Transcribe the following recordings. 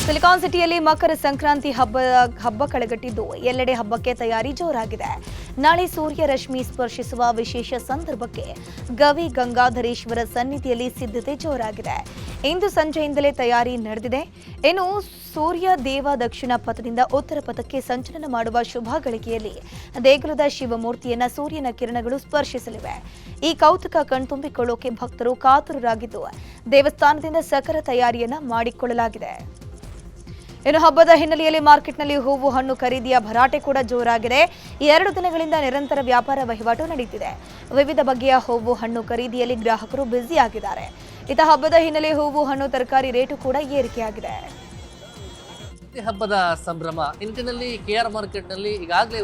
Silicon ಸಿಟಿಯಲ್ಲಿ ಮಕರ ಸಂಕ್ರಾಂತಿ ಹಬ್ಬ ಕಳೆಗಟ್ಟಿದ್ದು ಎಲ್ಲೆಡೆ ಹಬ್ಬಕ್ಕೆ ತಯಾರಿ ಜೋರಾಗಿದೆ. ನಾಳೆ ಸೂರ್ಯ ರಶ್ಮಿ ಸ್ಪರ್ಶಿಸುವ ವಿಶೇಷ ಸಂದರ್ಭಕ್ಕೆ ಗವಿ ಗಂಗಾಧರೇಶ್ವರ ಸನ್ನಿಧಿಯಲ್ಲಿ ಸಿದ್ಧತೆ ಜೋರಾಗಿದೆ. ಇಂದು ಸಂಜೆಯಿಂದಲೇ ತಯಾರಿ ನಡೆದಿದೆ. ಇನ್ನು ಸೂರ್ಯ ದೇವ ದಕ್ಷಿಣ ಪಥದಿಂದ ಉತ್ತರ ಪಥಕ್ಕೆ ಸಂಚಲನ ಮಾಡುವ ಶುಭ ಗಳಿಗೆಯಲ್ಲಿ ದೇಗುಲದ ಶಿವಮೂರ್ತಿಯನ್ನ ಸೂರ್ಯನ ಕಿರಣಗಳು ಸ್ಪರ್ಶಿಸಲಿವೆ. ಈ ಕೌತುಕ ಕಣ್ತುಂಬಿಕೊಳ್ಳೋಕೆ ಭಕ್ತರು ಕಾತುರರಾಗಿದ್ದು ದೇವಸ್ಥಾನದಿಂದ ಸಕಲ ತಯಾರಿಯನ್ನ ಮಾಡಿಕೊಳ್ಳಲಾಗಿದೆ. ಇನ್ನು ಹಬ್ಬದ ಹಿನ್ನೆಲೆಯಲ್ಲಿ ಮಾರ್ಕೆಟ್ನಲ್ಲಿ ಹೂವು ಹಣ್ಣು ಖರೀದಿಯ ಭರಾಟೆ ಕೂಡ ಜೋರಾಗಿದೆ. 2 ದಿನಗಳಿಂದ ನಿರಂತರ ವ್ಯಾಪಾರ ವಹಿವಾಟು ನಡೆಯುತ್ತಿದೆ. ವಿವಿಧ ಬಗೆಯ ಹೂವು ಹಣ್ಣು ಖರೀದಿಯಲ್ಲಿ ಗ್ರಾಹಕರು ಬ್ಯುಸಿಯಾಗಿದ್ದಾರೆ. ಇತ್ತ ಹಬ್ಬದ ಹಿನ್ನೆಲೆ ಹೂವು ಹಣ್ಣು ತರಕಾರಿ ರೇಟು ಕೂಡ ಏರಿಕೆಯಾಗಿದೆ. ಹಬ್ಬದ ಸಂಭ್ರಮ ಈ ನಿಟ್ಟಿನಲ್ಲಿ KR ಮಾರ್ಕೆಟ್ನಲ್ಲಿ ಈಗಾಗಲೇ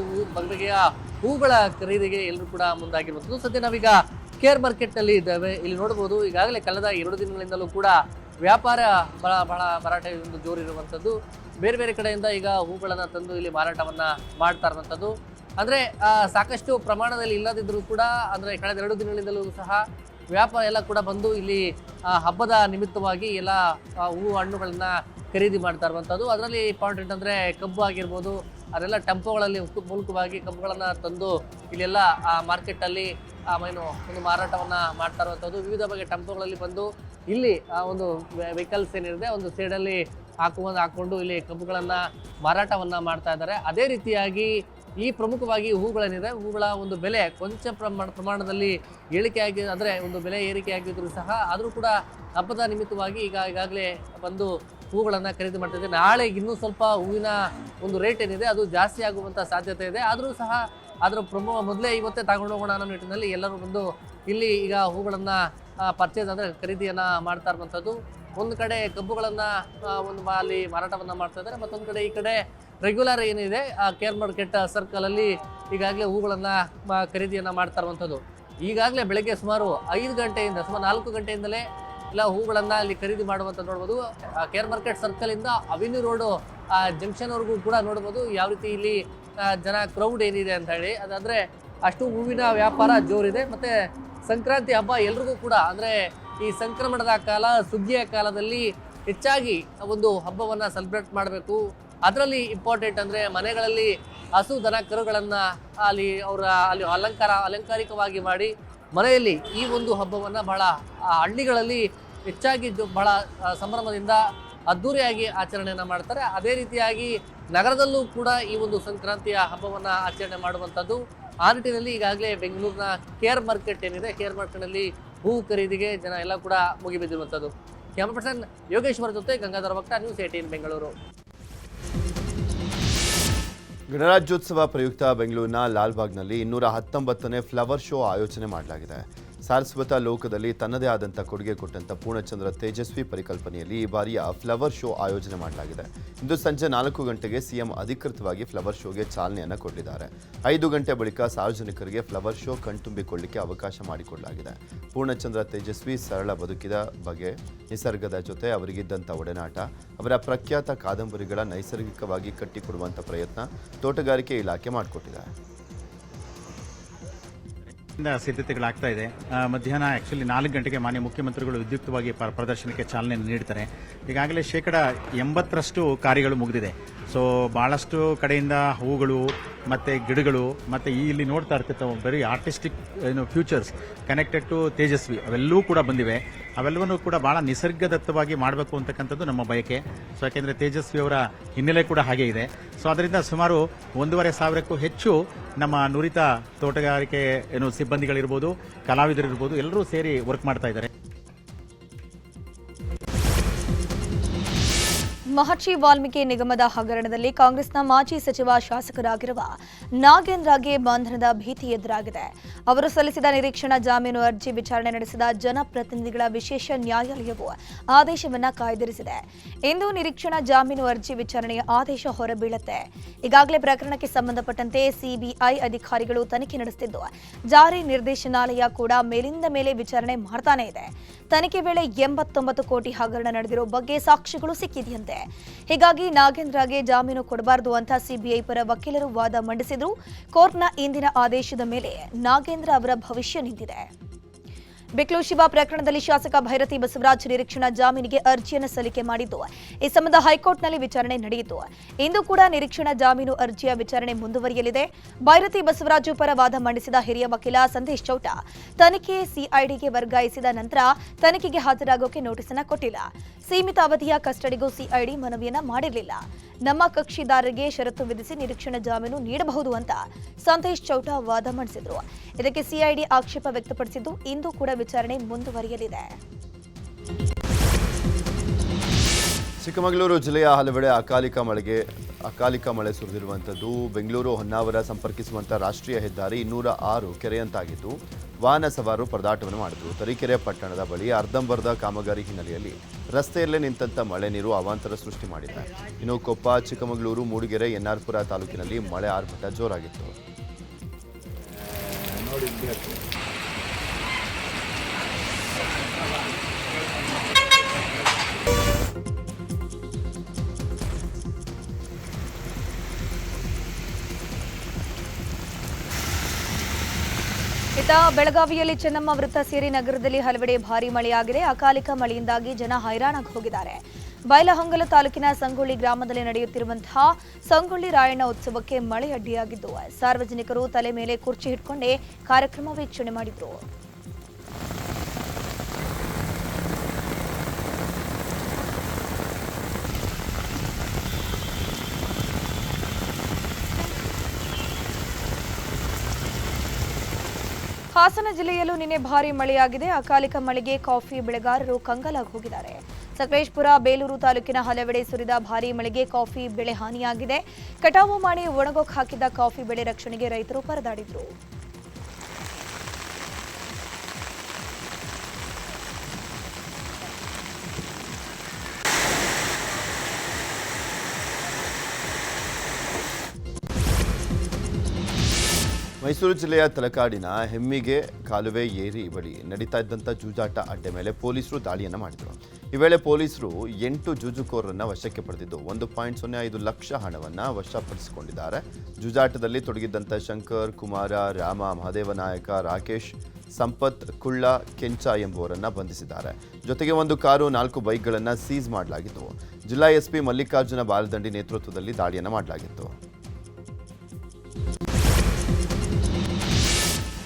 ಬಗೆಯ ಹೂಗಳ ಖರೀದಿಗೆ ಎಲ್ಲರೂ ಕೂಡ ಮುಂದಾಗಿರುವಂಥದ್ದು. ಸದ್ಯ ನಾವೀಗ KR ಮಾರ್ಕೆಟ್ನಲ್ಲಿ ಇದ್ದೇವೆ. ಇಲ್ಲಿ ನೋಡಬಹುದು ಈಗಾಗಲೇ ಕಳೆದ 2 ದಿನಗಳಿಂದಲೂ ಕೂಡ ವ್ಯಾಪಾರ ಬಹಳ ಮಾರಾಟ ಒಂದು ಜೋರಿರುವಂಥದ್ದು. ಬೇರೆ ಬೇರೆ ಕಡೆಯಿಂದ ಈಗ ಹೂಗಳನ್ನು ತಂದು ಇಲ್ಲಿ ಮಾರಾಟವನ್ನ ಮಾಡ್ತಾ ಇರುವಂಥದ್ದು. ಅಂದರೆ ಸಾಕಷ್ಟು ಪ್ರಮಾಣದಲ್ಲಿ ಇಲ್ಲದಿದ್ದರೂ ಕೂಡ ಅಂದರೆ ಕಳೆದ 2 ದಿನಗಳಿಂದಲೂ ಸಹ ವ್ಯಾಪಾರ ಎಲ್ಲ ಕೂಡ ಬಂದು ಇಲ್ಲಿ ಹಬ್ಬದ ನಿಮಿತ್ತವಾಗಿ ಎಲ್ಲ ಹೂವು ಹಣ್ಣುಗಳನ್ನ ಖರೀದಿ ಮಾಡ್ತಾ ಇರುವಂಥದ್ದು. ಅದರಲ್ಲಿ ಇಂಪಾರ್ಟೆಂಟ್ ಅಂದರೆ ಕಬ್ಬು ಆಗಿರ್ಬೋದು, ಅದೆಲ್ಲ ಟೆಂಪೋಗಳಲ್ಲಿ ಮೂಲಕವಾಗಿ ಕಬ್ಬುಗಳನ್ನು ತಂದು ಇಲ್ಲೆಲ್ಲ ಮಾರ್ಕೆಟಲ್ಲಿ ಒಂದು ಮಾರಾಟವನ್ನು ಮಾಡ್ತಾ ಇರುವಂಥದ್ದು. ವಿವಿಧ ಬಗೆಯ ಟೆಂಪೋಗಳಲ್ಲಿ ಬಂದು ಇಲ್ಲಿ ಒಂದು ವೆಹಿಕಲ್ಸ್ ಏನಿದೆ ಒಂದು ಸೈಡಲ್ಲಿ ಹಾಕೊಂಡು ಇಲ್ಲಿ ಕಬ್ಬುಗಳನ್ನು ಮಾರಾಟವನ್ನು ಮಾಡ್ತಾ ಇದ್ದಾರೆ. ಅದೇ ರೀತಿಯಾಗಿ ಈ ಪ್ರಮುಖವಾಗಿ ಹೂಗಳೇನಿದೆ ಹೂಗಳ ಒಂದು ಬೆಲೆ ಕೊಂಚ ಪ್ರಮಾಣದಲ್ಲಿ ಇಳಿಕೆಯಾಗಿ ಅಂದರೆ ಒಂದು ಬೆಲೆ ಏರಿಕೆಯಾಗಿದ್ದರೂ ಸಹ ಆದರೂ ಕೂಡ ಹಬ್ಬದ ನಿಮಿತ್ತವಾಗಿ ಈಗಾಗಲೇ ಬಂದು ಹೂಗಳನ್ನು ಖರೀದಿ ಮಾಡ್ತಿದ್ದೆ. ನಾಳೆ ಇನ್ನೂ ಸ್ವಲ್ಪ ಹೂವಿನ ಒಂದು ರೇಟ್ ಏನಿದೆ ಅದು ಜಾಸ್ತಿ ಆಗುವಂಥ ಸಾಧ್ಯತೆ ಇದೆ. ಆದರೂ ಸಹ ಅದರ ಮೊದಲೇ ಇವತ್ತೇ ತಗೊಂಡು ಹೋಗೋಣ ಅನ್ನೋ ನಿಟ್ಟಿನಲ್ಲಿ ಎಲ್ಲರೂ ಬಂದು ಇಲ್ಲಿ ಈಗ ಹೂಗಳನ್ನು ಪರ್ಚೇಸ್ ಅಂದರೆ ಖರೀದಿಯನ್ನು ಮಾಡ್ತಾ ಇರುವಂಥದ್ದು. ಒಂದು ಕಡೆ ಕಬ್ಬುಗಳನ್ನು ಅಲ್ಲಿ ಮಾರಾಟವನ್ನು ಮಾಡ್ತಾ ಇದ್ದಾರೆ, ಮತ್ತೊಂದು ಕಡೆ ಈ ಕಡೆ ರೆಗ್ಯುಲರ್ ಏನಿದೆ KR ಮಾರ್ಕೆಟ್ ಸರ್ಕಲಲ್ಲಿ ಈಗಾಗಲೇ ಹೂಗಳನ್ನು ಖರೀದಿಯನ್ನು ಮಾಡ್ತಾ ಇರುವಂಥದ್ದು. ಈಗಾಗಲೇ ಬೆಳಗ್ಗೆ ಸುಮಾರು 5 ಗಂಟೆಯಿಂದ ಸುಮಾರು 4 ಗಂಟೆಯಿಂದಲೇ ಎಲ್ಲ ಹೂಗಳನ್ನು ಅಲ್ಲಿ ಖರೀದಿ ಮಾಡುವಂಥದ್ದು ನೋಡ್ಬೋದು. KR ಮಾರ್ಕೆಟ್ ಸರ್ಕಲಿಂದ ಅವೆನ್ಯೂ ರೋಡು ಜಂಕ್ಷನ್ವರೆಗೂ ಕೂಡ ನೋಡ್ಬೋದು ಯಾವ ರೀತಿ ಇಲ್ಲಿ ಜನ ಕ್ರೌಡ್ ಏನಿದೆ ಅಂತ ಹೇಳಿ. ಅದಂದರೆ ಅಷ್ಟು ಹೂವಿನ ವ್ಯಾಪಾರ ಜೋರಿದೆ. ಮತ್ತು ಸಂಕ್ರಾಂತಿ ಹಬ್ಬ ಎಲ್ರಿಗೂ ಕೂಡ ಅಂದರೆ ಈ ಸಂಕ್ರಮಣದ ಕಾಲ ಸುಗ್ಗಿಯ ಕಾಲದಲ್ಲಿ ಹೆಚ್ಚಾಗಿ ಒಂದು ಹಬ್ಬವನ್ನು ಸೆಲೆಬ್ರೇಟ್ ಮಾಡಬೇಕು. ಅದರಲ್ಲಿ ಇಂಪಾರ್ಟೆಂಟ್ ಅಂದರೆ ಮನೆಗಳಲ್ಲಿ ಹಸು ದನ ಕರುಗಳನ್ನು ಅಲ್ಲಿ ಅಲಂಕಾರಿಕವಾಗಿ ಮಾಡಿ ಮನೆಯಲ್ಲಿ ಈ ಒಂದು ಹಬ್ಬವನ್ನು ಬಹಳ ಹಳ್ಳಿಗಳಲ್ಲಿ ಹೆಚ್ಚಾಗಿ ಬಹಳ ಸಂಭ್ರಮದಿಂದ ಅದ್ಧೂರಿಯಾಗಿ ಆಚರಣೆಯನ್ನು ಮಾಡ್ತಾರೆ. ಅದೇ ರೀತಿಯಾಗಿ ನಗರದಲ್ಲೂ ಕೂಡ ಈ ಒಂದು ಸಂಕ್ರಾಂತಿಯ ಹಬ್ಬವನ್ನು ಆಚರಣೆ ಮಾಡುವಂಥದ್ದು. ಆ ನಿಟ್ಟಿನಲ್ಲಿ ಈಗಾಗಲೇ ಬೆಂಗಳೂರಿನ KR ಮಾರ್ಕೆಟ್ ಏನಿದೆ KR ಮಾರ್ಕೆಟ್ನಲ್ಲಿ ಹೂ ಖರೀದಿಗೆ ಜನ ಎಲ್ಲ ಕೂಡ ಮುಗಿಬಿದ್ದಿರುವಂಥದ್ದು. ಕ್ಯಾಮರಾ ಪರ್ಸನ್ ಯೋಗೇಶ್ವರ ಜೊತೆ ಗಂಗಾಧರ ಭಕ್ತ, ನ್ಯೂಸ್ 18 ಬೆಂಗಳೂರು. ಗಣರಾಜ್ಯೋತ್ಸವ ಪ್ರಯುಕ್ತ ಬೆಂಗಳೂರಿನ ಲಾಲ್ಬಾಗ್ನಲ್ಲಿ 219ನೇ ಫ್ಲವರ್ ಶೋ ಆಯೋಜನೆ ಮಾಡಲಾಗಿದೆ. ಸಾರಸ್ವತ ಲೋಕದಲ್ಲಿ ತನ್ನದೇ ಆದಂಥ ಕೊಡುಗೆ ಕೊಟ್ಟಂಥ ಪೂರ್ಣಚಂದ್ರ ತೇಜಸ್ವಿ ಪರಿಕಲ್ಪನೆಯಲ್ಲಿ ಈ ಬಾರಿಯ ಫ್ಲವರ್ ಶೋ ಆಯೋಜನೆ ಮಾಡಲಾಗಿದೆ. ಇಂದು ಸಂಜೆ 4 ಗಂಟೆಗೆ ಸಿಎಂ ಅಧಿಕೃತವಾಗಿ ಫ್ಲವರ್ ಶೋಗೆ ಚಾಲನೆಯನ್ನು ಕೊಟ್ಟಿದ್ದಾರೆ. 5 ಗಂಟೆ ಬಳಿಕ ಸಾರ್ವಜನಿಕರಿಗೆ ಫ್ಲವರ್ ಶೋ ಕಣ್ತುಂಬಿಕೊಳ್ಳಿಕ್ಕೆ ಅವಕಾಶ ಮಾಡಿಕೊಡಲಾಗಿದೆ. ಪೂರ್ಣಚಂದ್ರ ತೇಜಸ್ವಿ ಸರಳ ಬದುಕಿದ ಬಗೆ, ನಿಸರ್ಗದ ಜೊತೆ ಅವರಿಗಿದ್ದಂಥ ಒಡನಾಟ, ಅವರ ಪ್ರಖ್ಯಾತ ಕಾದಂಬರಿಗಳ ನೈಸರ್ಗಿಕವಾಗಿ ಕಟ್ಟಿಕೊಡುವಂಥ ಪ್ರಯತ್ನ ತೋಟಗಾರಿಕೆ ಇಲಾಖೆ ಮಾಡಿಕೊಟ್ಟಿದೆ. ಸಿದ್ಧತೆಗಳಾಗ್ತಾ ಇದೆ. ಮಧ್ಯಾಹ್ನ ಆ್ಯಕ್ಚುಲಿ 4 ಗಂಟೆಗೆ ಮಾನ್ಯ ಮುಖ್ಯಮಂತ್ರಿಗಳು ವಿದ್ಯುಕ್ತವಾಗಿ ಪ್ರದರ್ಶನಕ್ಕೆ ಚಾಲನೆ ನೀಡ್ತಾರೆ. ಈಗಾಗಲೇ 80% ಕಾರ್ಯಗಳು ಮುಗಿದಿದೆ. ಸೊ ಭಾಳಷ್ಟು ಕಡೆಯಿಂದ ಹೂಗಳು ಮತ್ತು ಗಿಡಗಳು ಮತ್ತು ಇಲ್ಲಿ ನೋಡ್ತಾ ಇರ್ತಿತ್ತು ಬರೀ artistic futures connected to Tejaswi ಅವೆಲ್ಲವೂ ಕೂಡ ಬಂದಿವೆ. ಅವೆಲ್ಲವನ್ನೂ ಕೂಡ ಭಾಳ ನಿಸರ್ಗದತ್ತವಾಗಿ ಮಾಡಬೇಕು ಅಂತಕ್ಕಂಥದ್ದು ನಮ್ಮ ಬಯಕೆ. ಸೊ ಯಾಕೆಂದರೆ ತೇಜಸ್ವಿ ಅವರ ಹಿನ್ನೆಲೆ ಕೂಡ ಹಾಗೆ ಇದೆ. ಸೊ ಅದರಿಂದ ಸುಮಾರು 1,500ಕ್ಕೂ ಹೆಚ್ಚು ನಮ್ಮ ನುರಿತ ತೋಟಗಾರಿಕೆ ಸಿಬ್ಬಂದಿಗಳಿರ್ಬೋದು, ಕಲಾವಿದರಿರ್ಬೋದು, ಎಲ್ಲರೂ ಸೇರಿ ವರ್ಕ್ ಮಾಡ್ತಾ ಇದ್ದಾರೆ. ಮಹರ್ಷಿ ವಾಲ್ಮೀಕಿ ನಿಗಮದ ಹಗರಣದಲ್ಲಿ ಕಾಂಗ್ರೆಸ್ನ ಮಾಜಿ ಸಚಿವ ಶಾಸಕರಾಗಿರುವ ನಾಗೇಂದ್ರಗೆ ಬಂಧನದ ಭೀತಿ ಎದುರಾಗಿದೆ. ಅವರು ಸಲ್ಲಿಸಿದ ನಿರೀಕ್ಷಣಾ ಜಾಮೀನು ಅರ್ಜಿ ವಿಚಾರಣೆ ನಡೆಸಿದ ಜನಪ್ರತಿನಿಧಿಗಳ ವಿಶೇಷ ನ್ಯಾಯಾಲಯವು ಆದೇಶವನ್ನು ಕಾಯ್ದಿರಿಸಿದೆ. ಇಂದು ನಿರೀಕ್ಷಣಾ ಜಾಮೀನು ಅರ್ಜಿ ವಿಚಾರಣೆಯ ಆದೇಶ ಹೊರಬೀಳುತ್ತೆ. ಈಗಾಗಲೇ ಪ್ರಕರಣಕ್ಕೆ ಸಂಬಂಧಪಟ್ಟಂತೆ ಸಿಬಿಐ ಅಧಿಕಾರಿಗಳು ತನಿಖೆ ನಡೆಸುತ್ತಿದ್ದು ಜಾರಿ ನಿರ್ದೇಶನಾಲಯ ಕೂಡ ಮೇಲಿಂದ ಮೇಲೆ ವಿಚಾರಣೆ ಮಾಡ್ತಾನೆ ಇದೆ. ತನಿಖೆ ವೇಳೆ 89 ಕೋಟಿ ಹಗರಣ ನಡೆದಿರೋ ಬಗ್ಗೆ ಸಾಕ್ಷಿಗಳು ಸಿಕ್ಕಿದೆಯಂತೆ. ಹೀಗಾಗಿ ನಾಗೇಂದ್ರಗೆ ಜಾಮೀನು ಕೊಡಬಾರದು ಅಂತ ಸಿಬಿಐ ಪರ ವಕೀಲರು ವಾದ ಮಂಡಿಸಿದ್ರು. ಕೋರ್ಟ್ನ ಇಂದಿನ ಆದೇಶದ ಮೇಲೆ ನಾಗೇಂದ್ರ ಅವರ ಭವಿಷ್ಯ ನಿಂತಿದೆ. ಬಿಕ್ಲು ಶಿವ ಪ್ರಕರಣದಲ್ಲಿ ಶಾಸಕ ಭೈರತಿ ಬಸವರಾಜ್ ನಿರೀಕ್ಷಣಾ ಜಾಮೀನಿಗೆ ಅರ್ಜಿಯನ್ನು ಸಲ್ಲಿಕೆ ಮಾಡಿದ್ದು, ಈ ಸಂಬಂಧ ಹೈಕೋರ್ಟ್ನಲ್ಲಿ ವಿಚಾರಣೆ ನಡೆಯಿತು. ಇಂದು ಕೂಡ ನಿರೀಕ್ಷಣಾ ಜಾಮೀನು ಅರ್ಜಿಯ ವಿಚಾರಣೆ ಮುಂದುವರಿಯಲಿದೆ. ಭೈರತಿ ಬಸವರಾಜು ಪರ ವಾದ ಮಂಡಿಸಿದ ಹಿರಿಯ ವಕೀಲ ಸಂದೇಶ್ ಚೌಟ ತನಿಖೆ ಸಿಐಡಿಗೆ ವರ್ಗಾಯಿಸಿದ ನಂತರ ತನಿಖೆಗೆ ಹಾಜರಾಗೋಕೆ ನೋಟಿಸ್ ಅನ್ನು ಕೊಟ್ಟಿಲ್ಲ. ಸೀಮಿತ ಅವಧಿಯ ಕಸ್ಟಡಿಗೂ ಸಿಐಡಿ ಮನವಿಯನ್ನ ಮಾಡಿರಲಿಲ್ಲ. ನಮ್ಮ ಕಕ್ಷಿದಾರರಿಗೆ ಷರತ್ತು ವಿಧಿಸಿ ನಿರೀಕ್ಷಣಾ ಜಾಮೀನು ನೀಡಬಹುದು ಅಂತ ಸಂದೇಶ್ ಚೌಟ ವಾದ ಮಂಡಿಸಿದ್ರು. ಇದಕ್ಕೆ ಸಿಐಡಿ ಆಕ್ಷೇಪ ವ್ಯಕ್ತಪಡಿಸಿದ್ದು, ಇಂದು ಕೂಡ ವಿಚಾರಣೆ ಮುಂದುವರಿಯಲಿದೆ. ಚಿಕ್ಕಮಗಳೂರು ಜಿಲ್ಲೆಯ ಹಲವೆಡೆ ಅಕಾಲಿಕ ಮಳೆ ಸುರಿದಿರುವಂಥದ್ದು. ಬೆಂಗಳೂರು ಹೊನ್ನಾವರ ಸಂಪರ್ಕಿಸುವಂಥ ರಾಷ್ಟ್ರೀಯ ಹೆದ್ದಾರಿ 206 ಕೆರೆಯಂತಾಗಿದ್ದು ವಾಹನ ಸವಾರರು ಪರದಾಟವನ್ನು ಮಾಡಿದರು. ತರೀಕೆರೆ ಪಟ್ಟಣದ ಬಳಿ ಅರ್ಧಂಬರ್ಧ ಕಾಮಗಾರಿ ಹಿನ್ನೆಲೆಯಲ್ಲಿ ರಸ್ತೆಯಲ್ಲೇ ನಿಂತಂಥ ಮಳೆ ನೀರು ಅವಾಂತರ ಸೃಷ್ಟಿ ಮಾಡಿದೆ. ಇನ್ನು ಕೊಪ್ಪ, ಚಿಕ್ಕಮಗಳೂರು, ಮೂಡಿಗೆರೆ, ಎನ್ಆರ್ಪುರ ತಾಲೂಕಿನಲ್ಲಿ ಮಳೆ ಆರ್ಭಟ ಜೋರಾಗಿತ್ತು. ಇತ್ತ ಬೆಳಗಾವಿಯಲ್ಲಿ ಚೆನ್ನಮ್ಮ ವೃತ್ತ ಸೇರಿ ನಗರದಲ್ಲಿ ಹಲವೆಡೆ ಭಾರೀ ಮಳೆಯಾಗಿದೆ. ಅಕಾಲಿಕ ಮಳೆಯಿಂದಾಗಿ ಜನ ಹೈರಾಣಾಗಿ ಹೋಗಿದ್ದಾರೆ. ಬೈಲಹೊಂಗಲ ತಾಲೂಕಿನ ಸಂಗೊಳ್ಳಿ ಗ್ರಾಮದಲ್ಲಿ ನಡೆಯುತ್ತಿರುವಂತಹ ಸಂಗೊಳ್ಳಿ ರಾಯಣ್ಣ ಉತ್ಸವಕ್ಕೆ ಮಳೆ ಅಡ್ಡಿಯಾಗಿದ್ದು, ಸಾರ್ವಜನಿಕರು ತಲೆ ಮೇಲೆ ಕುರ್ಚಿ ಹಿಡ್ಕೊಂಡೇ ಕಾರ್ಯಕ್ರಮ ವೀಕ್ಷಣೆ ಮಾಡಿದ್ರು. ಹಾಸನ ಜಿಲ್ಲೆಯಲ್ಲೂ ನಿನ್ನೆ ಭಾರೀ ಮಳೆಯಾಗಿದೆ. ಅಕಾಲಿಕ ಮಳೆಗೆ ಕಾಫಿ ಬೆಳೆಗಾರರು ಕಂಗಾಲಾಗಿ ಹೋಗಿದ್ದಾರೆ. ಸಕಲೇಶಪುರ, ಬೇಲೂರು ತಾಲೂಕಿನ ಹಲವೆಡೆ ಸುರಿದ ಭಾರೀ ಮಳೆಗೆ ಕಾಫಿ ಬೆಳೆ ಹಾನಿಯಾಗಿದೆ. ಕಟಾವು ಮಾಡಿ ಒಣಗೋಕ್ ಹಾಕಿದ್ದ ಕಾಫಿ ಬೆಳೆ ರಕ್ಷಣೆಗೆ ರೈತರು ಪರದಾಡಿದ್ರು. ಮೈಸೂರು ಜಿಲ್ಲೆಯ ತಲಕಾಡಿನ ಹೆಮ್ಮಿಗೆ ಕಾಲುವೆ ಏರಿ ಬಳಿ ನಡೀತಾ ಇದ್ದಂಥ ಜೂಜಾಟ ಅಡ್ಡೆ ಮೇಲೆ ಪೊಲೀಸರು ದಾಳಿಯನ್ನು ಮಾಡಿದರು. ಈ ವೇಳೆ ಪೊಲೀಸರು 8 ಜೂಜುಕೋರರನ್ನು ವಶಕ್ಕೆ ಪಡೆದಿದ್ದು 1.05 ಲಕ್ಷ ಹಣವನ್ನು ವಶಪಡಿಸಿಕೊಂಡಿದ್ದಾರೆ. ಜೂಜಾಟದಲ್ಲಿ ತೊಡಗಿದ್ದಂಥ ಶಂಕರ್, ಕುಮಾರ, ರಾಮ, ಮಹದೇವನಾಯಕ, ರಾಕೇಶ್, ಸಂಪತ್, ಕುಳ್ಳ, ಕೆಂಚ ಎಂಬುವರನ್ನು ಬಂಧಿಸಿದ್ದಾರೆ. ಜೊತೆಗೆ 1 ಕಾರು, 4 ಬೈಕ್ಗಳನ್ನು ಸೀಸ್ ಮಾಡಲಾಗಿತ್ತು. ಜಿಲ್ಲಾ ಎಸ್ಪಿ ಮಲ್ಲಿಕಾರ್ಜುನ ಬಾಲದಂಡಿ ನೇತೃತ್ವದಲ್ಲಿ ದಾಳಿಯನ್ನು ಮಾಡಲಾಗಿತ್ತು.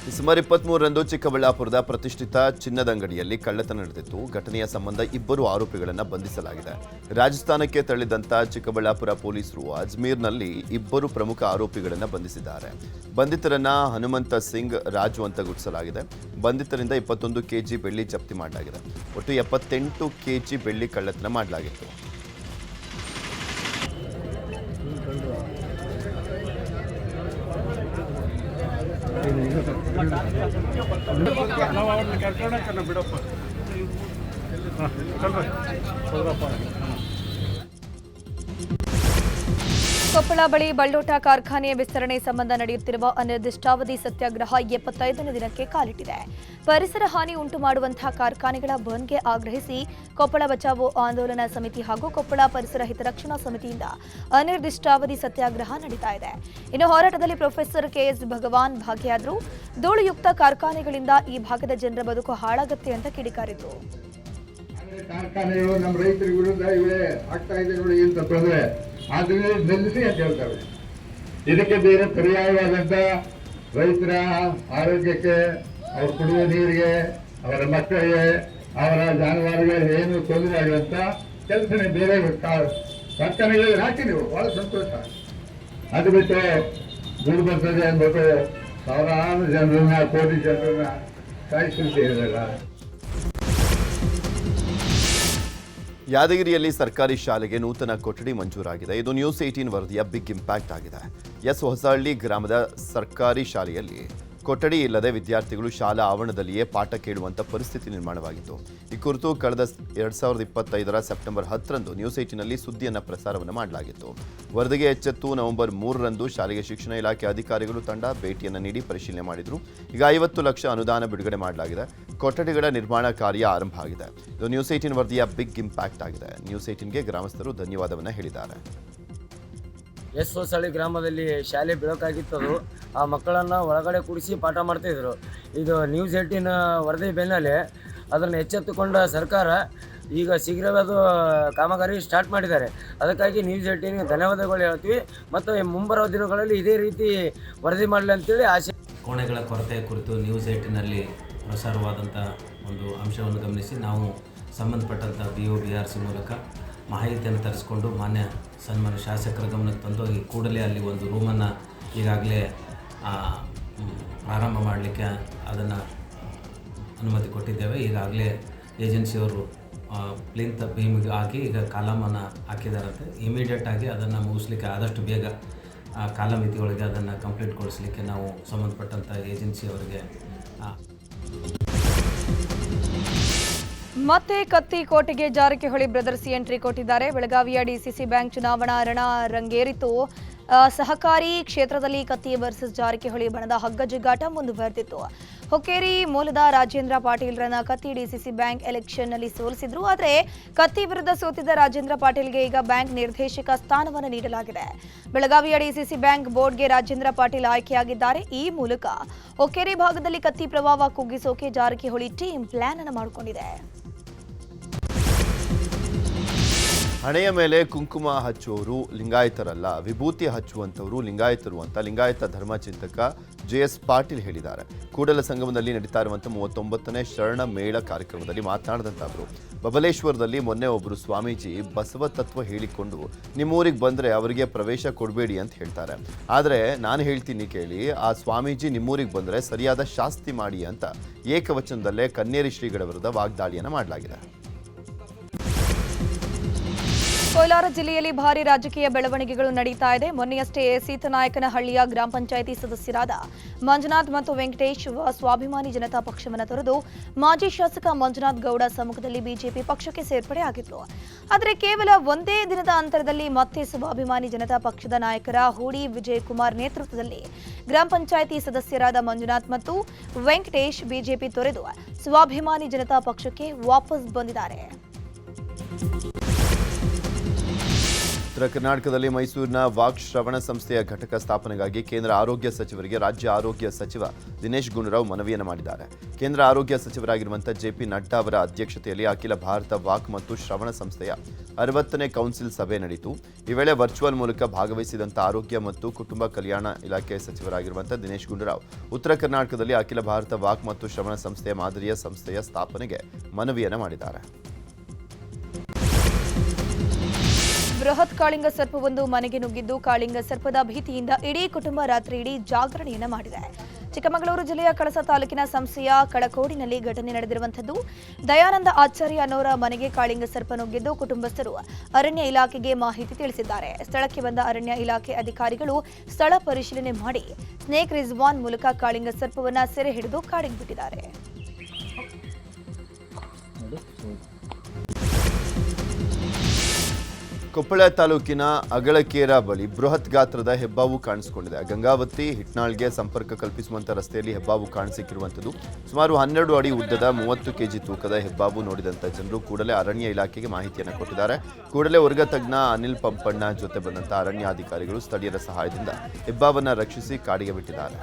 ಡಿಸೆಂಬರ್ 23ರಂದು ಚಿಕ್ಕಬಳ್ಳಾಪುರದ ಪ್ರತಿಷ್ಠಿತ ಚಿನ್ನದಂಗಡಿಯಲ್ಲಿ ಕಳ್ಳತನ ನಡೆದಿತ್ತು. ಘಟನೆಯ ಸಂಬಂಧ 2 ಆರೋಪಿಗಳನ್ನು ಬಂಧಿಸಲಾಗಿದೆ. ರಾಜಸ್ಥಾನಕ್ಕೆ ತೆರಳಿದಂಥ ಚಿಕ್ಕಬಳ್ಳಾಪುರ ಪೊಲೀಸರು ಅಜ್ಮೀರ್ನಲ್ಲಿ 2 ಪ್ರಮುಖ ಆರೋಪಿಗಳನ್ನು ಬಂಧಿಸಿದ್ದಾರೆ. ಬಂಧಿತರನ್ನ ಹನುಮಂತ ಸಿಂಗ್, ರಾಜು ಅಂತ ಗುರುತಿಸಲಾಗಿದೆ. ಬಂಧಿತರಿಂದ 21 ಕೆಜಿ ಬೆಳ್ಳಿ ಜಪ್ತಿ ಮಾಡಲಾಗಿದೆ. ಒಟ್ಟು 78 ಕೆಜಿ ಬೆಳ್ಳಿ ಕಳ್ಳತನ ಮಾಡಲಾಗಿತ್ತು. ಕೊಪ್ಪಳ ಬಳಿ ಬಳ್ಳೋಟ ಕಾರ್ಖಾನೆಯ ವಿಸ್ತರಣೆ ಸಂಬಂಧ ನಡೆಯುತ್ತಿರುವ ಅನಿರ್ದಿಷ್ಟಾವಧಿ ಸತ್ಯಾಗ್ರಹ 75ನೇ ದಿನಕ್ಕೆ ಕಾಲಿಟ್ಟಿದೆ. ಪರಿಸರ ಹಾನಿ ಉಂಟು ಮಾಡುವಂತಹ ಕಾರ್ಖಾನೆಗಳ ಬಂದ್ಗೆ ಆಗ್ರಹಿಸಿ ಕೊಪ್ಪಳ ಬಚಾವೋ ಆಂದೋಲನ ಸಮಿತಿ ಹಾಗೂ ಕೊಪ್ಪಳ ಪರಿಸರ ಹಿತರಕ್ಷಣಾ ಸಮಿತಿಯಿಂದ ಅನಿರ್ದಿಷ್ಟಾವಧಿ ಸತ್ಯಾಗ್ರಹ ನಡೀತಾ ಇದೆ. ಇನ್ನು ಹೋರಾಟದಲ್ಲಿ ಪ್ರೊಫೆಸರ್ ಕೆಎಸ್ ಭಗವಾನ್ ಭಾಗಿಯಾದರು. ಧೂಳುಯುಕ್ತ ಕಾರ್ಖಾನೆಗಳಿಂದ ಈ ಭಾಗದ ಜನರ ಬದುಕು ಹಾಳಾಗುತ್ತೆ ಅಂತ ಕಿಡಿಕಾರಿದ್ರು. ಕಾರ್ಖಾನೆಗಳು ನಮ್ಮ ರೈತರ ವಿರುದ್ಧ ಇವೇ ಆಗ್ತಾ ಇದೆ ನೋಡಿ ಅಂತ ತೊಂದರೆ, ಆದ್ರಿಂದ ನಿಲ್ಲಿಸಿ ಅಂತ ಹೇಳ್ತಾರೆ. ಇದಕ್ಕೆ ಬೇರೆ ಪರ್ಯಾಯವಾದಂತ ರೈತರ ಆರೋಗ್ಯಕ್ಕೆ, ಅವ್ರ ಕುಡಿಯುವ ನೀರಿಗೆ, ಅವರ ಮಕ್ಕಳಿಗೆ, ಅವರ ಜಾನುವಾರುಗಳಿಗೆ ಏನು ತೊಂದರೆ ಆಗುವಂತ ಕೆಲಸನೇ ಬೇರೆ ಕಾರ್ಖಾನೆಗಳಿಗೆ ಹಾಕಿ ನೀವು ಬಹಳ ಸಂತೋಷ. ಅದು ಬಿಟ್ಟು ದುಡ್ಡು ಬರ್ತದೆ ಅಂದ್ಬಿಟ್ಟು ಸಾವಿರಾರು ಜನರನ್ನ, ಕೋಟಿ ಜನರನ್ನ ಸಾಯಿಸುತ್ತೆ ಇರಲ್ಲ. ಯಾದಗಿರಿಯಲ್ಲಿ ಸರ್ಕಾರಿ ಶಾಲೆಗೆ ನೂತನ ಕೊಠಡಿ ಮಂಜೂರಾಗಿದೆ. ಇದು ನ್ಯೂಸ್ 18 ವರದಿಯ ಬಿಗ್ ಇಂಪ್ಯಾಕ್ಟ್ ಆಗಿದೆ. ಹೊಸಹಳ್ಳಿ ಗ್ರಾಮದ ಸರ್ಕಾರಿ ಶಾಲೆಯಲ್ಲಿ ಕೊಠಡಿ ಇಲ್ಲದೆ ವಿದ್ಯಾರ್ಥಿಗಳು ಶಾಲಾ ಆವರಣದಲ್ಲಿಯೇ ಪಾಠ ಕೇಳುವಂಥ ಪರಿಸ್ಥಿತಿ ನಿರ್ಮಾಣವಾಗಿತ್ತು. ಈ ಕುರಿತು ಕಳೆದ 2025ರ ಸೆಪ್ಟೆಂಬರ್ 10ರಂದು ನ್ಯೂಸ್ 18ನಲ್ಲಿ ಸುದ್ದಿಯನ್ನು ಪ್ರಸಾರವನ್ನು ಮಾಡಲಾಗಿತ್ತು. ವರದಿಗೆ ಎಚ್ಚೆತ್ತು ನವೆಂಬರ್ 3ರಂದು ಶಾಲೆಗೆ ಶಿಕ್ಷಣ ಇಲಾಖೆ ಅಧಿಕಾರಿಗಳು ತಂಡ ಭೇಟಿಯನ್ನು ನೀಡಿ ಪರಿಶೀಲನೆ ಮಾಡಿದರು. ಈಗ 50 ಲಕ್ಷ ಅನುದಾನ ಬಿಡುಗಡೆ ಮಾಡಲಾಗಿದೆ. ಕೊಠಡಿಗಳ ನಿರ್ಮಾಣ ಕಾರ್ಯ ಆರಂಭ ಆಗಿದೆ. ಇದು ನ್ಯೂಸ್ 18 ವರದಿಯ ಬಿಗ್ ಇಂಪ್ಯಾಕ್ಟ್ ಆಗಿದೆ. ನ್ಯೂಸ್ 18ಗೆ ಗ್ರಾಮಸ್ಥರು ಧನ್ಯವಾದವನ್ನು ಹೇಳಿದ್ದಾರೆ. ಹೊಸಹಳ್ಳಿ ಗ್ರಾಮದಲ್ಲಿ ಶಾಲೆ ಬೀಳೋಕ್ಕಾಗಿತ್ತು. ಆ ಮಕ್ಕಳನ್ನು ಒಳಗಡೆ ಕೂಡಿಸಿ ಪಾಠ ಮಾಡ್ತಾಯಿದ್ರು. ಇದು ನ್ಯೂಸ್ 18 ವರದಿ ಬೆನ್ನಲ್ಲೇ ಅದನ್ನು ಎಚ್ಚೆತ್ತುಕೊಂಡ ಸರ್ಕಾರ ಈಗ ಶೀಘ್ರವೇ ಅದು ಕಾಮಗಾರಿ ಸ್ಟಾರ್ಟ್ ಮಾಡಿದ್ದಾರೆ. ಅದಕ್ಕಾಗಿ ನ್ಯೂಸ್ 18ಗೆ ಧನ್ಯವಾದಗಳು ಹೇಳ್ತೀವಿ ಮತ್ತು ಮುಂಬರುವ ದಿನಗಳಲ್ಲಿ ಇದೇ ರೀತಿ ವರದಿ ಮಾಡಲಿ ಅಂತೇಳಿ ಆಸೆ. ಕೋಣೆಗಳ ಕೊರತೆ ಕುರಿತು ನ್ಯೂಸ್ 18ನಲ್ಲಿ ಪ್ರಸಾರವಾದಂಥ ಒಂದು ಅಂಶವನ್ನು ಗಮನಿಸಿ ನಾವು ಸಂಬಂಧಪಟ್ಟಂಥ BOBRC ಮೂಲಕ ಮಾಹಿತಿಯನ್ನು ತರಿಸ್ಕೊಂಡು ಮಾನ್ಯ ಸನ್ಮಾನ್ಯ ಶಾಸಕರ ಗಮನಕ್ಕೆ ತಂದು ಈ ಕೂಡಲೇ ಅಲ್ಲಿ ಒಂದು ರೂಮನ್ನು ಈಗಾಗಲೇ ಪ್ರಾರಂಭ ಮಾಡಲಿಕ್ಕೆ ಅದನ್ನು ಅನುಮತಿ ಕೊಟ್ಟಿದ್ದೇವೆ. ಈಗಾಗಲೇ ಏಜೆನ್ಸಿಯವರು ಪ್ಲಿಂತ್ ಬೀಮಿಗೆ ಹಾಕಿ ಈಗ ಕಾಲಮನ್ನು ಹಾಕಿದಾರಂತೆ. ಇಮಿಡಿಯೇಟಾಗಿ ಅದನ್ನು ಮುಗಿಸ್ಲಿಕ್ಕೆ ಆದಷ್ಟು ಬೇಗ ಕಾಲಮಿತಿಯೊಳಗೆ ಅದನ್ನು ಕಂಪ್ಲೀಟ್ಗೊಳಿಸಲಿಕ್ಕೆ ನಾವು ಸಂಬಂಧಪಟ್ಟಂಥ ಏಜೆನ್ಸಿಯವರಿಗೆ ಮತ್ತೆ ಕತ್ತಿ ಕೋಟೆಗೆ ಜಾರಕಿಹೊಳಿ ಬ್ರದರ್ಸ್ ಎಂಟ್ರಿ ಕೊಟ್ಟಿದ್ದಾರೆ. ಬೆಳಗಾವಿಯ DCC ಬ್ಯಾಂಕ್ ಚುನಾವಣಾ ರಣ ರಂಗೇರಿತು. ಸಹಕಾರಿ ಕ್ಷೇತ್ರದಲ್ಲಿ ಕತ್ತಿ ವರ್ಸಸ್ ಜಾರಕಿಹೊಳಿ ಬಣದ ಹಗ್ಗಜಗ್ಗಾಟ ಮುಂದುವರೆದಿತ್ತು. ಹೊಕ್ಕೇರಿ ಮೂಲದ ರಾಜೇಂದ್ರ ಪಾಟೀಲ್ರನ್ನ ಕತ್ತಿ DCC ಬ್ಯಾಂಕ್ ಎಲೆಕ್ಷನ್ನಲ್ಲಿ ಸೋಲಿಸಿದ್ರು. ಆದರೆ ಕತ್ತಿ ವಿರುದ್ಧ ಸೋತಿದ್ದ ರಾಜೇಂದ್ರ ಪಾಟೀಲ್ಗೆ ಈಗ ಬ್ಯಾಂಕ್ ನಿರ್ದೇಶಕ ಸ್ಥಾನವನ್ನು ನೀಡಲಾಗಿದೆ. ಬೆಳಗಾವಿಯ DCC ಬ್ಯಾಂಕ್ ಬೋರ್ಡ್ಗೆ ರಾಜೇಂದ್ರ ಪಾಟೀಲ್ ಆಯ್ಕೆಯಾಗಿದ್ದಾರೆ. ಈ ಮೂಲಕ ಹೊಕ್ಕೇರಿ ಭಾಗದಲ್ಲಿ ಕತ್ತಿ ಪ್ರಭಾವ ಕುಗ್ಗಿಸೋಕೆ ಜಾರಕಿಹೊಳಿ ಟೀಮ್ ಪ್ಲಾನ್ ಅನ್ನು ಮಾಡಿಕೊಂಡಿದೆ. ಹಣೆಯ ಮೇಲೆ ಕುಂಕುಮ ಹಚ್ಚುವವರು ಲಿಂಗಾಯತರಲ್ಲ, ವಿಭೂತಿ ಹಚ್ಚುವಂಥವರು ಲಿಂಗಾಯತರು ಅಂತ ಲಿಂಗಾಯತ ಧರ್ಮಚಿಂತಕ JS ಪಾಟೀಲ್ ಹೇಳಿದ್ದಾರೆ. ಕೂಡಲ ಸಂಗಮದಲ್ಲಿ ನಡೀತಾ ಇರುವಂಥ 39ನೇ ಶರಣ ಮೇಳ ಕಾರ್ಯಕ್ರಮದಲ್ಲಿ ಮಾತನಾಡಿದಂಥ ಅವರು ಬಬಲೇಶ್ವರದಲ್ಲಿ ಮೊನ್ನೆ ಒಬ್ಬರು ಸ್ವಾಮೀಜಿ ಬಸವ ತತ್ವ ಹೇಳಿಕೊಂಡು ನಿಮ್ಮೂರಿಗೆ ಬಂದರೆ ಅವರಿಗೆ ಪ್ರವೇಶ ಕೊಡಬೇಡಿ ಅಂತ ಹೇಳ್ತಾರೆ. ಆದರೆ ನಾನು ಹೇಳ್ತೀನಿ ಕೇಳಿ, ಆ ಸ್ವಾಮೀಜಿ ನಿಮ್ಮೂರಿಗೆ ಬಂದರೆ ಸರಿಯಾದ ಶಾಸ್ತಿ ಮಾಡಿ ಅಂತ ಏಕವಚನದಲ್ಲೇ ಕನ್ನೇರಿ ಶ್ರೀಗಳ ವಿರುದ್ಧ ವಾಗ್ದಾಳಿಯನ್ನು ಮಾಡಲಾಗಿದೆ. ಕೋಲಾರ ಜಿಲ್ಲೆಯಲ್ಲಿ ಭಾರಿ ರಾಜಕೀಯ ಬೆಳವಣಿಗೆಗಳು ನಡೀತಾ ಇದೆ. ಮೊನ್ನೆಯಷ್ಟೇ ಸೀತನಾಯಕನಹಳ್ಳಿಯ ಗ್ರಾಮ ಪಂಚಾಯಿತಿ ಸದಸ್ಯರಾದ ಮಂಜುನಾಥ್ ಮತ್ತು ವೆಂಕಟೇಶ್ ಸ್ವಾಭಿಮಾನಿ ಜನತಾ ಪಕ್ಷವನ್ನು ತೊರೆದು ಮಾಜಿ ಶಾಸಕ ಮಂಜುನಾಥ್ ಗೌಡ ಸಮ್ಮುಖದಲ್ಲಿ ಬಿಜೆಪಿ ಪಕ್ಷಕ್ಕೆ ಸೇರ್ಪಡೆಯಾಗಿದ್ರು. ಆದರೆ ಕೇವಲ ಒಂದೇ ದಿನದ ಅಂತರದಲ್ಲಿ ಮತ್ತೆ ಸ್ವಾಭಿಮಾನಿ ಜನತಾ ಪಕ್ಷದ ನಾಯಕರ ಹೂಡಿ ವಿಜಯಕುಮಾರ್ ನೇತೃತ್ವದಲ್ಲಿ ಗ್ರಾಮ ಪಂಚಾಯಿತಿ ಸದಸ್ಯರಾದ ಮಂಜುನಾಥ್ ಮತ್ತು ವೆಂಕಟೇಶ್ ಬಿಜೆಪಿ ತೊರೆದು ಸ್ವಾಭಿಮಾನಿ ಜನತಾ ಪಕ್ಷಕ್ಕೆ ವಾಪಸ್ ಬಂದಿದ್ದಾರೆ. ಉತ್ತರ ಕರ್ನಾಟಕದಲ್ಲಿ ಮೈಸೂರಿನ ವಾಕ್ ಶ್ರವಣ ಸಂಸ್ಥೆಯ ಘಟಕ ಸ್ಥಾಪನೆಗಾಗಿ ಕೇಂದ್ರ ಆರೋಗ್ಯ ಸಚಿವರಿಗೆ ರಾಜ್ಯ ಆರೋಗ್ಯ ಸಚಿವ ದಿನೇಶ್ ಗುಂಡೂರಾವ್ ಮನವಿಯನ್ನು ಮಾಡಿದ್ದಾರೆ. ಕೇಂದ್ರ ಆರೋಗ್ಯ ಸಚಿವರಾಗಿರುವಂಥ JP ನಡ್ಡಾ ಅವರ ಅಧ್ಯಕ್ಷತೆಯಲ್ಲಿ ಅಖಿಲ ಭಾರತ ವಾಕ್ ಮತ್ತು ಶ್ರವಣ ಸಂಸ್ಥೆಯ 60ನೇ ಕೌನ್ಸಿಲ್ ಸಭೆ ನಡೆಯಿತು. ಈ ವೇಳೆ ವರ್ಚುವಲ್ ಮೂಲಕ ಭಾಗವಹಿಸಿದಂಥ ಆರೋಗ್ಯ ಮತ್ತು ಕುಟುಂಬ ಕಲ್ಯಾಣ ಇಲಾಖೆ ಸಚಿವರಾಗಿರುವಂಥ ದಿನೇಶ್ ಗುಂಡೂರಾವ್ ಉತ್ತರ ಕರ್ನಾಟಕದಲ್ಲಿ ಅಖಿಲ ಭಾರತ ವಾಕ್ ಮತ್ತು ಶ್ರವಣ ಸಂಸ್ಥೆಯ ಮಾದರಿಯ ಸಂಸ್ಥೆಯ ಸ್ಥಾಪನೆಗೆ ಮನವಿಯನ್ನು ಮಾಡಿದ್ದಾರೆ. ಬೃಹತ್ ಕಾಳಿಂಗ ಸರ್ಪವೊಂದು ಮನೆಗೆ ನುಗ್ಗಿದ್ದು ಕಾಳಿಂಗ ಸರ್ಪದ ಭೀತಿಯಿಂದ ಇಡೀ ಕುಟುಂಬ ರಾತ್ರಿ ಇಡೀ ಜಾಗರಣೆಯನ್ನ ಮಾಡಿದೆ. ಚಿಕ್ಕಮಗಳೂರು ಜಿಲ್ಲೆಯ ಕಳಸ ತಾಲೂಕಿನ ಸಂಸ್ಥೆಯ ಕಳಕೋಡಿನಲ್ಲಿ ಘಟನೆ ನಡೆದಿರುವಂತದ್ದು. ದಯಾನಂದ ಆಚಾರ್ಯ ಅನ್ನೋರ ಮನೆಗೆ ಕಾಳಿಂಗ ಸರ್ಪ ನುಗ್ಗಿದ್ದು ಕುಟುಂಬಸ್ಥರು ಅರಣ್ಯ ಇಲಾಖೆಗೆ ಮಾಹಿತಿ ತಿಳಿಸಿದ್ದಾರೆ. ಸ್ಥಳಕ್ಕೆ ಬಂದ ಅರಣ್ಯ ಇಲಾಖೆ ಅಧಿಕಾರಿಗಳು ಸ್ಥಳ ಪರಿಶೀಲನೆ ಮಾಡಿ ಸ್ನೇಕ್ ರಿಜ್ವಾನ್ ಮೂಲಕ ಕಾಳಿಂಗ ಸರ್ಪವನ್ನ ಸೆರೆ ಹಿಡಿದು ಕಾಡಿಗೆ ಬಿಟ್ಟಿದ್ದಾರೆ. ಕೊಪ್ಪಳ ತಾಲೂಕಿನ ಅಗಳಕೇರ ಬಳಿ ಬೃಹತ್ ಗಾತ್ರದ ಹೆಬ್ಬಾವು ಕಾಣಿಸಿಕೊಂಡಿದೆ. ಗಂಗಾವತಿ ಹಿಟ್ನಾಳ್ಗೆ ಸಂಪರ್ಕ ಕಲ್ಪಿಸುವಂಥ ರಸ್ತೆಯಲ್ಲಿ ಹೆಬ್ಬಾವು ಕಾಣಿಸಿಕ್ಕಿರುವಂಥದ್ದು. ಸುಮಾರು 12 ಅಡಿ ಉದ್ದದ 30 kg ತೂಕದ ಹೆಬ್ಬಾವು ನೋಡಿದಂಥ ಜನರು ಕೂಡಲೇ ಅರಣ್ಯ ಇಲಾಖೆಗೆ ಮಾಹಿತಿಯನ್ನು ಕೊಟ್ಟಿದ್ದಾರೆ. ಕೂಡಲೇ ವರ್ಗ ತಜ್ಞ ಅನಿಲ್ ಪಂಪಣ್ಣ ಜೊತೆ ಬಂದಂಥ ಅರಣ್ಯಾಧಿಕಾರಿಗಳು ಸ್ಥಳೀಯರ ಸಹಾಯದಿಂದ ಹೆಬ್ಬಾವನ್ನು ರಕ್ಷಿಸಿ ಕಾಡಿಗೆ ಬಿಟ್ಟಿದ್ದಾರೆ.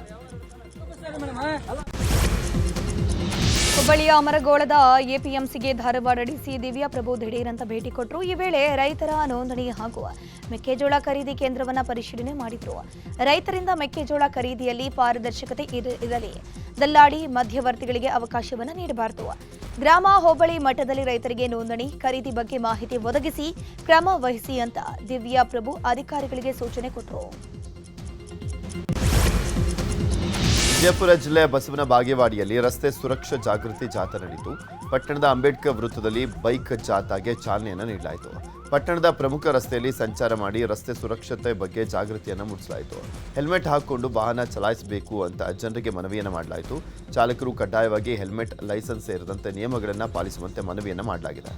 ಹುಬ್ಬಳ್ಳಿಯ ಅಮರಗೋಳದ APMCಗೆ ಧಾರವಾಡ DC ದಿವ್ಯಾ ಪ್ರಭು ದಿಢೀರಂತ ಭೇಟಿ ಕೊಟ್ಟರು. ಈ ವೇಳೆ ರೈತರ ನೋಂದಣಿ ಹಾಗೂ ಮೆಕ್ಕೆಜೋಳ ಖರೀದಿ ಕೇಂದ್ರವನ್ನು ಪರಿಶೀಲನೆ ಮಾಡಿದ್ರು. ರೈತರಿಂದ ಮೆಕ್ಕೆಜೋಳ ಖರೀದಿಯಲ್ಲಿ ಪಾರದರ್ಶಕತೆ ಇರಲಿ, ದಲ್ಲಾಳಿ ಮಧ್ಯವರ್ತಿಗಳಿಗೆ ಅವಕಾಶವನ್ನು ನೀಡಬಾರದು. ಗ್ರಾಮ ಹೋಬಳಿ ಮಟ್ಟದಲ್ಲಿ ರೈತರಿಗೆ ನೋಂದಣಿ ಖರೀದಿ ಬಗ್ಗೆ ಮಾಹಿತಿ ಒದಗಿಸಿ ಕ್ರಮ ವಹಿಸಿ ಅಂತ ದಿವ್ಯಾ ಪ್ರಭು ಅಧಿಕಾರಿಗಳಿಗೆ ಸೂಚನೆ ಕೊಟ್ಟರು. ವಿಜಯಪುರ ಜಿಲ್ಲೆಯ ಬಸವನ ಬಾಗೇವಾಡಿಯಲ್ಲಿ ರಸ್ತೆ ಸುರಕ್ಷಾ ಜಾಗೃತಿ ಜಾಥಾ ನಡೆಯಿತು. ಪಟ್ಟಣದ ಅಂಬೇಡ್ಕರ್ ವೃತ್ತದಲ್ಲಿ ಬೈಕ್ ಜಾಥಾಗೆ ಚಾಲನೆಯನ್ನು ನೀಡಲಾಯಿತು. ಪಟ್ಟಣದ ಪ್ರಮುಖ ರಸ್ತೆಯಲ್ಲಿ ಸಂಚಾರ ಮಾಡಿ ರಸ್ತೆ ಸುರಕ್ಷತೆ ಬಗ್ಗೆ ಜಾಗೃತಿಯನ್ನು ಮೂಡಿಸಲಾಯಿತು. ಹೆಲ್ಮೆಟ್ ಹಾಕಿಕೊಂಡು ವಾಹನ ಚಲಾಯಿಸಬೇಕು ಅಂತ ಜನರಿಗೆ ಮನವಿಯನ್ನು ಮಾಡಲಾಯಿತು. ಚಾಲಕರು ಕಡ್ಡಾಯವಾಗಿ ಹೆಲ್ಮೆಟ್, ಲೈಸೆನ್ಸ್ ಸೇರಿದಂತೆ ನಿಯಮಗಳನ್ನು ಪಾಲಿಸುವಂತೆ ಮನವಿಯನ್ನು ಮಾಡಲಾಗಿದೆ.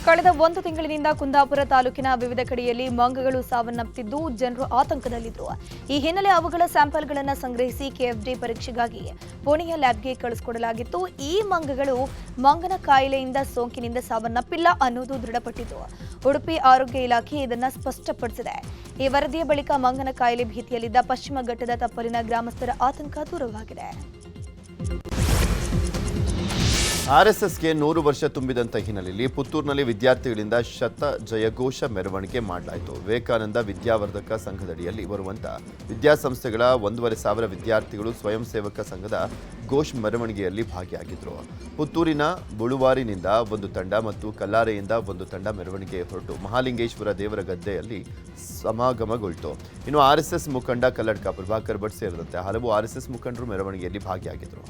ಕಳೆದ 1 ತಿಂಗಳಿನಿಂದ ಕುಂದಾಪುರ ತಾಲೂಕಿನ ವಿವಿಧ ಕಡೆಯಲ್ಲಿ ಮಂಗಗಳು ಸಾವನ್ನಪ್ಪಿದ್ದು ಜನರು ಆತಂಕದಲ್ಲಿದ್ದರು. ಈ ಹಿನ್ನೆಲೆ ಅವುಗಳ ಸ್ಯಾಂಪಲ್ಗಳನ್ನು ಸಂಗ್ರಹಿಸಿ ಕೆಎಫ್ಡಿ ಪರೀಕ್ಷೆಗಾಗಿ ಪುಣೆಯ ಲ್ಯಾಬ್ಗೆ ಕಳಿಸಿಕೊಡಲಾಗಿತ್ತು. ಈ ಮಂಗಗಳು ಮಂಗನ ಕಾಯಿಲೆಯಿಂದ ಸೋಂಕಿನಿಂದ ಸಾವನ್ನಪ್ಪಿಲ್ಲ ಅನ್ನೋದು ದೃಢಪಟ್ಟಿತು. ಉಡುಪಿ ಆರೋಗ್ಯ ಇಲಾಖೆ ಇದನ್ನು ಸ್ಪಷ್ಟಪಡಿಸಿದೆ. ಈ ವರದಿಯ ಬಳಿಕ ಮಂಗನ ಕಾಯಿಲೆ ಭೀತಿಯಲ್ಲಿದ್ದ ಪಶ್ಚಿಮ ಘಟ್ಟದ ತಪ್ಪಲಿನ ಗ್ರಾಮಸ್ಥರ ಆತಂಕ ದೂರವಾಗಿದೆ. ಆರ್ಎಸ್ಎಸ್ಗೆ 100 ವರ್ಷ ತುಂಬಿದಂಥ ಹಿನ್ನೆಲೆಯಲ್ಲಿ ಪುತ್ತೂರಿನಲ್ಲಿ ವಿದ್ಯಾರ್ಥಿಗಳಿಂದ ಶತ ಜಯಘೋಷ ಮೆರವಣಿಗೆ ಮಾಡಲಾಯಿತು. ವಿವೇಕಾನಂದ ವಿದ್ಯಾವರ್ಧಕ ಸಂಘದಡಿಯಲ್ಲಿ ಬರುವಂಥ ವಿದ್ಯಾಸಂಸ್ಥೆಗಳ 1,500 ವಿದ್ಯಾರ್ಥಿಗಳು ಸ್ವಯಂ ಸೇವಕ ಸಂಘದ ಘೋಷ್ ಮೆರವಣಿಗೆಯಲ್ಲಿ ಭಾಗಿಯಾಗಿದ್ದರು. ಪುತ್ತೂರಿನ ಬುಳುವಾರಿನಿಂದ ಒಂದು ತಂಡ ಮತ್ತು ಕಲ್ಲಾರೆಯಿಂದ ಒಂದು ತಂಡ ಮೆರವಣಿಗೆ ಹೊರಟು ಮಹಾಲಿಂಗೇಶ್ವರ ದೇವರ ಗದ್ದೆಯಲ್ಲಿ ಸಮಾಗಮಗೊಳ್ತು. ಇನ್ನು ಆರ್ಎಸ್ಎಸ್ ಮುಖಂಡ ಕಲ್ಲಡ್ಕ ಪ್ರಭಾಕರ್ ಭಟ್ ಸೇರಿದಂತೆ ಹಲವು ಆರ್ಎಸ್ಎಸ್ ಮುಖಂಡರು ಮೆರವಣಿಗೆಯಲ್ಲಿ ಭಾಗಿಯಾಗಿದ್ದರು.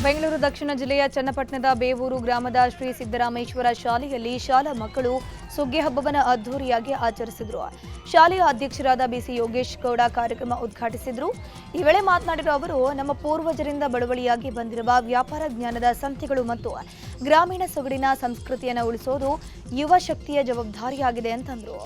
ಬೆಂಗಳೂರು ದಕ್ಷಿಣ ಜಿಲ್ಲೆಯ ಚನ್ನಪಟ್ಟಣದ ಬೇವೂರು ಗ್ರಾಮದ ಶ್ರೀ ಸಿದ್ದರಾಮೇಶ್ವರ ಶಾಲೆಯಲ್ಲಿ ಶಾಲಾ ಮಕ್ಕಳು ಸುಗ್ಗಿ ಹಬ್ಬವನ್ನು ಅದ್ದೂರಿಯಾಗಿ ಆಚರಿಸಿದರು. ಶಾಲೆಯ ಅಧ್ಯಕ್ಷರಾದ ಬಿಸಿ ಯೋಗೇಶ್ ಗೌಡ ಕಾರ್ಯಕ್ರಮ ಉದ್ಘಾಟಿಸಿದರು. ಈ ವೇಳೆ ಮಾತನಾಡಿದ ಅವರು, ನಮ್ಮ ಪೂರ್ವಜರಿಂದ ಬಳುವಳಿಯಾಗಿ ಬಂದಿರುವ ವ್ಯಾಪಾರ ಜ್ಞಾನದ ಸಂತೆಗಳು ಮತ್ತು ಗ್ರಾಮೀಣ ಸೊಗಡಿನ ಸಂಸ್ಕೃತಿಯನ್ನು ಉಳಿಸೋದು ಯುವ ಶಕ್ತಿಯ ಜವಾಬ್ದಾರಿಯಾಗಿದೆ ಅಂತಂದರು.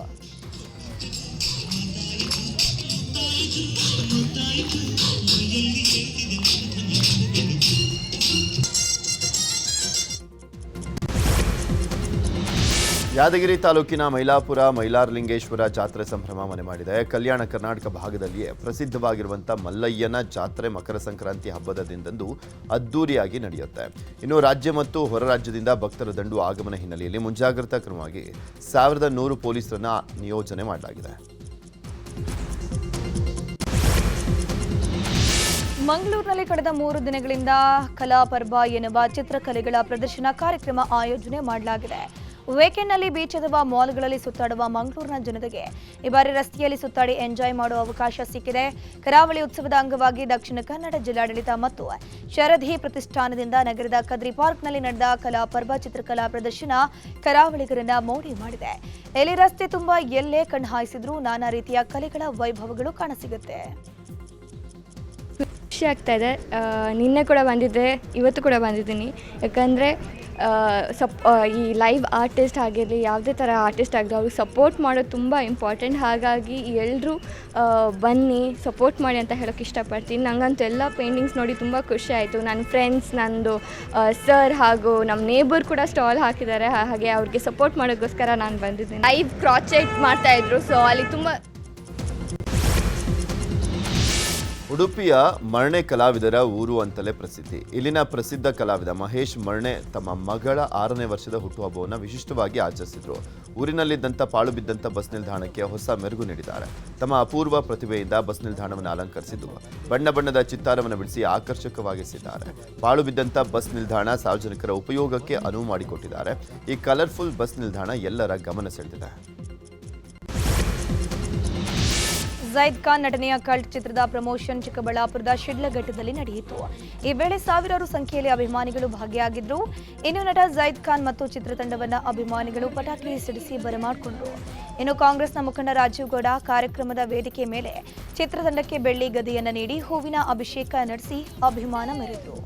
ಯಾದಗಿರಿ ತಾಲೂಕಿನ ಮೈಲಾಪುರ ಮೈಲಾರಲಿಂಗೇಶ್ವರ ಜಾತ್ರೆ ಸಂಭ್ರಮ ಮನೆ ಮಾಡಿದೆ. ಕಲ್ಯಾಣ ಕರ್ನಾಟಕ ಭಾಗದಲ್ಲಿಯೇ ಪ್ರಸಿದ್ಧವಾಗಿರುವಂಥ ಮಲ್ಲಯ್ಯನ ಜಾತ್ರೆ ಮಕರ ಸಂಕ್ರಾಂತಿ ಹಬ್ಬದ ದಿನದಂದು ಅದ್ದೂರಿಯಾಗಿ ನಡೆಯುತ್ತೆ. ಇನ್ನು ರಾಜ್ಯ ಮತ್ತು ಹೊರ ರಾಜ್ಯದಿಂದ ಭಕ್ತರ ದಂಡು ಆಗಮನ ಹಿನ್ನೆಲೆಯಲ್ಲಿ ಮುಂಜಾಗ್ರತಾ ಕ್ರಮವಾಗಿ 1100 ಪೊಲೀಸರನ್ನ ನಿಯೋಜನೆ ಮಾಡಲಾಗಿದೆ. ಮಂಗಳೂರಿನಲ್ಲಿ ಕಳೆದ 3 ದಿನಗಳಿಂದ ಕಲಾ ಪರ್ವ ಎನ್ನುವ ಚಿತ್ರಕಲೆಗಳ ಪ್ರದರ್ಶನ ಕಾರ್ಯಕ್ರಮ ಆಯೋಜನೆ ಮಾಡಲಾಗಿದೆ. ವೀಕೆಂಡ್ನಲ್ಲಿ ಬೀಚ್ ಅಥವಾ ಮಾಲ್ಗಳಲ್ಲಿ ಸುತ್ತಾಡುವ ಮಂಗಳೂರಿನ ಜನತೆಗೆ ಈ ಬಾರಿ ರಸ್ತೆಯಲ್ಲಿ ಸುತ್ತಾಡಿ ಎಂಜಾಯ್ ಮಾಡುವ ಅವಕಾಶ ಸಿಕ್ಕಿದೆ. ಕರಾವಳಿ ಉತ್ಸವದ ಅಂಗವಾಗಿ ದಕ್ಷಿಣ ಕನ್ನಡ ಜಿಲ್ಲಾಡಳಿತ ಮತ್ತು ಶರಧಿ ಪ್ರತಿಷ್ಠಾನದಿಂದ ನಗರದ ಕದ್ರಿ ಪಾರ್ಕ್ನಲ್ಲಿ ನಡೆದ ಕಲಾ ಪರ್ವ ಚಿತ್ರಕಲಾ ಪ್ರದರ್ಶನ ಕರಾವಳಿಗರನ್ನ ಮೋಡಿ ಮಾಡಿದೆ. ಇಲ್ಲಿ ರಸ್ತೆ ತುಂಬಾ ಎಲ್ಲೇ ಕಣ್ಣು ಹಾಯಿಸಿದ್ರೂ ನಾನಾ ರೀತಿಯ ಕಲೆಗಳ ವೈಭವಗಳು ಕಾಣಸಿಗುತ್ತೆ. ಖುಷಿ ಆಗ್ತಾ ಇದೆ. ನಿನ್ನೆ ಕೂಡ ಬಂದಿದ್ದೆ, ಇವತ್ತು ಕೂಡ ಬಂದಿದ್ದೀನಿ. ಯಾಕಂದರೆ ಈ ಲೈವ್ ಆರ್ಟಿಸ್ಟ್ ಆಗಿರಲಿ, ಯಾವುದೇ ಥರ ಆರ್ಟಿಸ್ಟ್ ಆಗಲಿ, ಅವ್ರಿಗೆ ಸಪೋರ್ಟ್ ಮಾಡೋದು ತುಂಬ ಇಂಪಾರ್ಟೆಂಟ್. ಹಾಗಾಗಿ ಎಲ್ಲರೂ ಬನ್ನಿ, ಸಪೋರ್ಟ್ ಮಾಡಿ ಅಂತ ಹೇಳೋಕ್ಕೆ ಇಷ್ಟಪಡ್ತೀನಿ. ನನಗಂತೂ ಎಲ್ಲ ಪೇಂಟಿಂಗ್ಸ್ ನೋಡಿ ತುಂಬ ಖುಷಿ ಆಯಿತು. ನನ್ನ ಫ್ರೆಂಡ್ಸ್, ನಂದು ಸರ್ ಹಾಗೂ ನಮ್ಮ ನೇಬರ್ ಕೂಡ ಸ್ಟಾಲ್ ಹಾಕಿದ್ದಾರೆ. ಹಾಗೆ ಅವ್ರಿಗೆ ಸಪೋರ್ಟ್ ಮಾಡೋಕ್ಕೋಸ್ಕರ ನಾನು ಬಂದಿದ್ದೀನಿ. ಲೈವ್ ಕ್ರಾಚೆಟ್ ಮಾಡ್ತಾಯಿದ್ರು, ಸೊ ಅಲ್ಲಿ ತುಂಬ. ಉಡುಪಿಯ ಮರ್ಣೆ ಕಲಾವಿದರ ಊರು ಅಂತಲೇ ಪ್ರಸಿದ್ಧಿ. ಇಲ್ಲಿನ ಪ್ರಸಿದ್ಧ ಕಲಾವಿದ ಮಹೇಶ್ ಮರ್ಣೆ ತಮ್ಮ ಮಗಳ 6ನೇ ವರ್ಷದ ಹುಟ್ಟುಹಬ್ಬವನ್ನು ವಿಶಿಷ್ಟವಾಗಿ ಆಚರಿಸಿದರು. ಊರಿನಲ್ಲಿದ್ದಂಥ ಪಾಳು ಬಿದ್ದಂಥ ಬಸ್ ನಿಲ್ದಾಣಕ್ಕೆ ಹೊಸ ಮೆರುಗು ನೀಡಿದ್ದಾರೆ. ತಮ್ಮ ಅಪೂರ್ವ ಪ್ರತಿಭೆಯಿಂದ ಬಸ್ ನಿಲ್ದಾಣವನ್ನು ಅಲಂಕರಿಸಿದ್ದು ಬಣ್ಣ ಬಣ್ಣದ ಚಿತ್ತಾರವನ್ನು ಬಿಡಿಸಿ ಆಕರ್ಷಕವಾಗಿಸಿದ್ದಾರೆ. ಪಾಳು ಬಿದ್ದಂಥ ಬಸ್ ನಿಲ್ದಾಣ ಸಾರ್ವಜನಿಕರ ಉಪಯೋಗಕ್ಕೆ ಅನುವು ಮಾಡಿಕೊಟ್ಟಿದ್ದಾರೆ. ಈ ಕಲರ್ಫುಲ್ ಬಸ್ ನಿಲ್ದಾಣ ಎಲ್ಲರ ಗಮನ ಸೆಳೆದಿದೆ. ಝೈದ್ ಖಾನ್ ನಟನೆಯ ಕಲ್ಟ್ ಚಿತ್ರದ ಪ್ರಮೋಷನ್ ಚಿಕ್ಕಬಳ್ಳಾಪುರದ ಶಿಡ್ಲಘಟ್ಟದಲ್ಲಿ ನಡೆಯಿತು. ಈ ವೇಳೆ ಸಾವಿರಾರು ಸಂಖ್ಯೆಯಲ್ಲಿ ಅಭಿಮಾನಿಗಳು ಭಾಗಿಯಾಗಿದ್ದರು. ಇನ್ನು ನಟ ಝೈದ್ ಖಾನ್ ಮತ್ತು ಚಿತ್ರತಂಡವನ್ನ ಅಭಿಮಾನಿಗಳು ಪಟಾಕಿ ಸಿಡಿಸಿ ಬರಮಾಡಿಕೊಂಡರು. ಇನ್ನು ಕಾಂಗ್ರೆಸ್ನ ಮುಖಂಡ ರಾಜೀವ್ ಗೌಡ ಕಾರ್ಯಕ್ರಮದ ವೇದಿಕೆ ಮೇಲೆ ಚಿತ್ರತಂಡಕ್ಕೆ ಬೆಳ್ಳಿ ಗದೆಯನ್ನು ನೀಡಿ ಹೂವಿನ ಅಭಿಷೇಕ ನಡೆಸಿ ಅಭಿಮಾನ ಮೆರೆದರು.